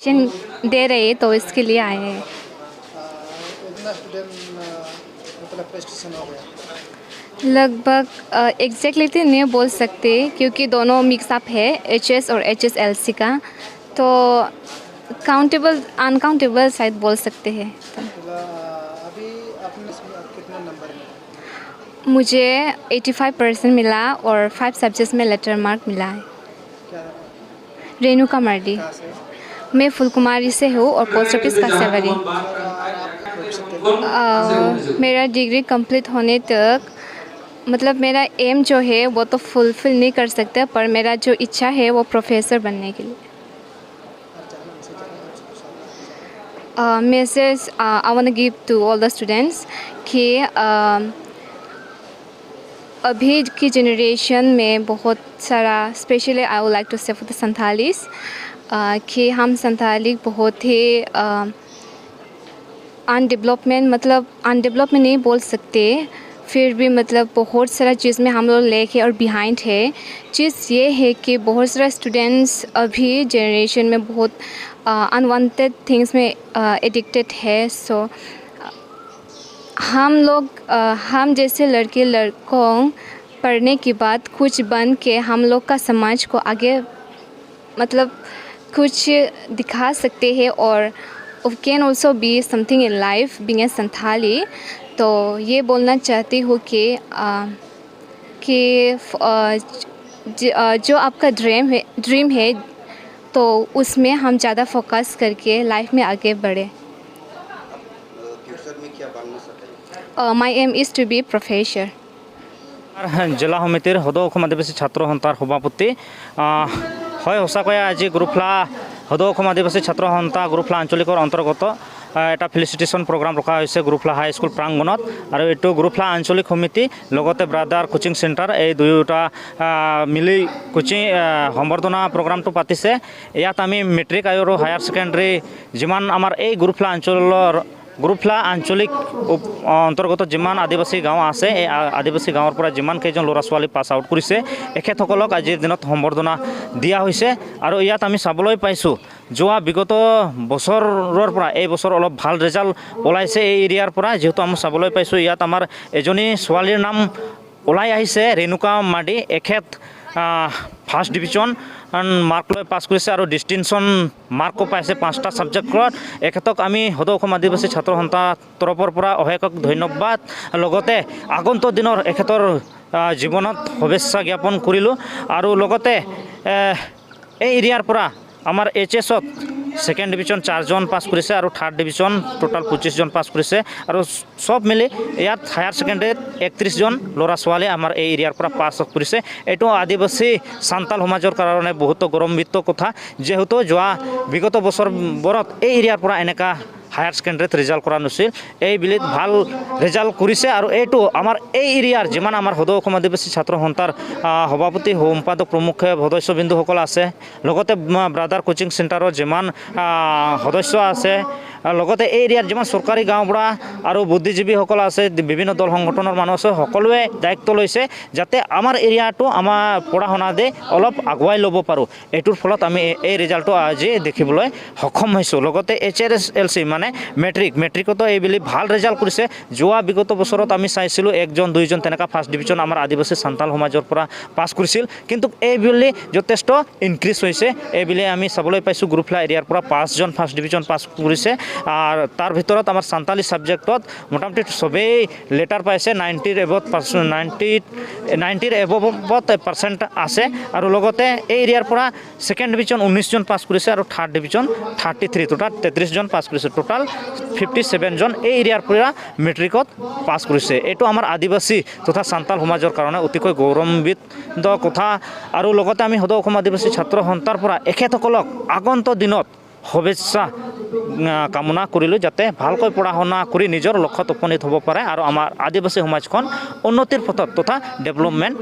Examination दे रहे हैं तो इसके लिए आए हैं। इतना स्टूडेंट मतलब रजिस्ट्रेशन हो गया? लगभग एग्जैक्टली तो नहीं बोल सकते क्योंकि दोनों मिक्सअप है HS और HSLC का, तो काउंटेबल अनकाउंटेबल शायद बोल सकते हैं। अभी आपने कितने नंबर मिले? मुझे 85% मिला और 5 सब्जेक्ट्स में लेटर मार्क मिला है। क्या रेणुका मर्डी। कहाँ से? मैं फुलकुमारी से हूँ और पोस्ट ऑफिस कांसावली। मेरा डिग्री कंप्लीट होने तक मतलब मेरा एम जो है वो तो फुलफिल नहीं कर सकता, पर मेरा जो इच्छा है वो प्रोफेसर बनने के लिए। Message I want to give to all the students कि अभी की जनरेशन में बहुत सारा, specially I would like to say for the Santhalis, कि हम संथाली बहुत ही अनडेवलपमेंट नहीं बोल सकते, फिर भी मतलब बहुत सारा चीज़ में हम लोग लेके और बिहाइंड है। चीज़ ये है कि बहुत सारा स्टूडेंट्स अभी जनरेशन में बहुत अनवांटेड थिंग्स में एडिक्टेड है। सो हम जैसे लड़के लड़कों पढ़ने के बाद कुछ बन के हम लोग का समाज को आगे मतलब कुछ दिखा सकते हैं और can also be something in life being a Santhali. तो ये बोलना चाहती हूँ कि जो आपका ड्रीम है तो उसमें हम ज़्यादा फोकस करके लाइफ में आगे बढ़े। फ्यूचर में क्या बनना चाहते हैं? My aim is to be professor. जिला समितिर हदौ অসম আদিবাসী ছাত্র সন্থাৰ সভাপতি হয়। সঁচাকৈ আজি গুৰুফলা হদৌ অসম আদিবাসী ছাত্ৰ সন্থা গুৰুফলা আঞ্চলিকৰ অন্তৰ্গত এটা ফেলিচিটেশ্যন প্ৰগ্ৰাম ৰখা হৈছে গুৰুফলা হাইস্কুল প্ৰাংগণত, আৰু এইটো গুৰুফলা আঞ্চলিক সমিতি লগতে ব্ৰাদাৰ কোচিং চেণ্টাৰ এই দুয়োটা মিলি কোচিং সম্বৰ্ধনা প্ৰগ্ৰামটো পাতিছে। ইয়াত আমি মেট্ৰিক আৰু হায়াৰ ছেকেণ্ডেৰী যিমান আমাৰ এই গুৰুফলা অঞ্চলৰ গুৰুফলা আঞ্চলিক অন্তৰ্গত যিমান আদিবাসী গাঁও আছে, এই আদিবাসী গাঁৱৰ পৰা যিমান কেইজন ল'ৰা ছোৱালী পাছ আউট কৰিছে এখেতসকলক আজিৰ দিনত সম্বৰ্ধনা দিয়া হৈছে। আৰু ইয়াত আমি চাবলৈ পাইছোঁ যোৱা বিগত বছৰৰ পৰা এই বছৰ অলপ ভাল ৰিজাল্ট ওলাইছে এই এৰিয়াৰ পৰা, যিহেতু আমি চাবলৈ পাইছোঁ ইয়াত আমাৰ এজনী ছোৱালীৰ নাম ওলাই আহিছে ৰেণুকা মাৰ্ডি। এখেত ফাৰ্ষ্ট ডিভিজন মাৰ্ক লৈ পাছ কৰিছে আৰু ডিষ্টিংশ্যন মাৰ্কো পাইছে 5টা ছাবজেক্টত। এখেতক আমি সদৌ অসম আদিবাসী ছাত্ৰ সন্থাৰ তৰফৰ পৰা অশেষ ধন্যবাদ, লগতে আগন্তুক দিনৰ এখেতৰ জীৱনত শুভেচ্ছা জ্ঞাপন কৰিলোঁ। আৰু লগতে এই এৰিয়াৰ পৰা আমাৰ HS-ত ছেকেণ্ড ডিভিজন 4জন পাছ কৰিছে আৰু থাৰ্ড ডিভিজন টোটাল 25জন পাছ কৰিছে, আৰু চব মিলি ইয়াত হায়াৰ ছেকেণ্ডেৰীত 31জন ল'ৰা ছোৱালী আমাৰ এই এৰিয়াৰ পৰা পাছ কৰিছে। এইটো আদিবাসী সান্তাল সমাজৰ কাৰণে বহুত গৌৰৱান্বিত কথা, যিহেতু যোৱা বিগত বছৰবোৰত এই এৰিয়াৰ পৰা এনেকুৱা হায়াৰ ছেকেণ্ডেৰীত ৰিজাল্ট কৰা নাছিল, এই বিলিত ভাল ৰিজাল্ট কৰিছে। আৰু এইটো আমাৰ এই এৰিয়াৰ যিমান আমাৰ সদৌ অসম আদিবাসী ছাত্ৰ সন্থাৰ সভাপতি সম্পাদক প্ৰমুখ সদস্যবিন্দুসকল আছে, লগতে ব্ৰাদাৰ কোচিং চেণ্টাৰৰ যিমান সদস্য আছে, লগতে এই এৰিয়াৰ যিমান চৰকাৰী গাঁওবুঢ়া আৰু বুদ্ধিজীৱীসকল আছে, বিভিন্ন দল সংগঠনৰ মানুহ আছে, সকলোৱে দায়িত্ব লৈছে যাতে আমাৰ এৰিয়াটো আমাৰ পঢ়া শুনা দি অলপ আগুৱাই ল'ব পাৰোঁ। এইটোৰ ফলত আমি এই ৰিজাল্টটো আজি দেখিবলৈ সক্ষম হৈছোঁ। লগতে HSLC মানে মেট্ৰিকতো এইবুলি ভাল ৰিজাল্ট কৰিছে। যোৱা বিগত বছৰত আমি চাইছিলোঁ 1জন 2জন তেনেকুৱা ফাৰ্ষ্ট ডিভিজন আমাৰ আদিবাসী সান্তাল সমাজৰ পৰা পাছ কৰিছিল, কিন্তু এইবুলি যথেষ্ট ইনক্ৰিজ হৈছে। এইবুলি আমি চাবলৈ পাইছোঁ গুৰুফলা এৰিয়াৰ পৰা 5জন ফাৰ্ষ্ট ডিভিজন পাছ কৰিছে, আৰু তাৰ ভিতৰত আমাৰ সান্তালী ছাবজেক্টত মোটামুটি চবেই লেটাৰ পাইছে, 90ৰ এবভত পাৰ্চেণ্ট আছে। আৰু লগতে এই এৰিয়াৰ পৰা ছেকেণ্ড ডিভিজন 19জন পাছ কৰিছে আৰু থাৰ্ড ডিভিজন 33, টোটাল 33জন পাছ কৰিছে, টোটাল 57জন এই এৰিয়াৰ পৰা মেট্ৰিকত পাছ কৰিছে। এইটো আমাৰ আদিবাসী তথা সান্তাল সমাজৰ কাৰণে অতিকৈ গৌৰৱান্বিত কথা। আৰু লগতে আমি সদৌ অসম আদিবাসী ছাত্ৰ সন্থাৰ পৰা এখেতসকলক আগন্তুক দিনত শুভেচ্ছা কামনা কৰিলোঁ, যাতে ভালকৈ পঢ়া শুনা কৰি নিজৰ লক্ষ্যত উপনীত হ'ব পাৰে আৰু আমাৰ আদিবাসী সমাজখন উন্নতিৰ পথত তথা ডেভেলপমেণ্ট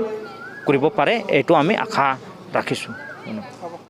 কৰিব পাৰে, এইটো আমি আশা ৰাখিছোঁ।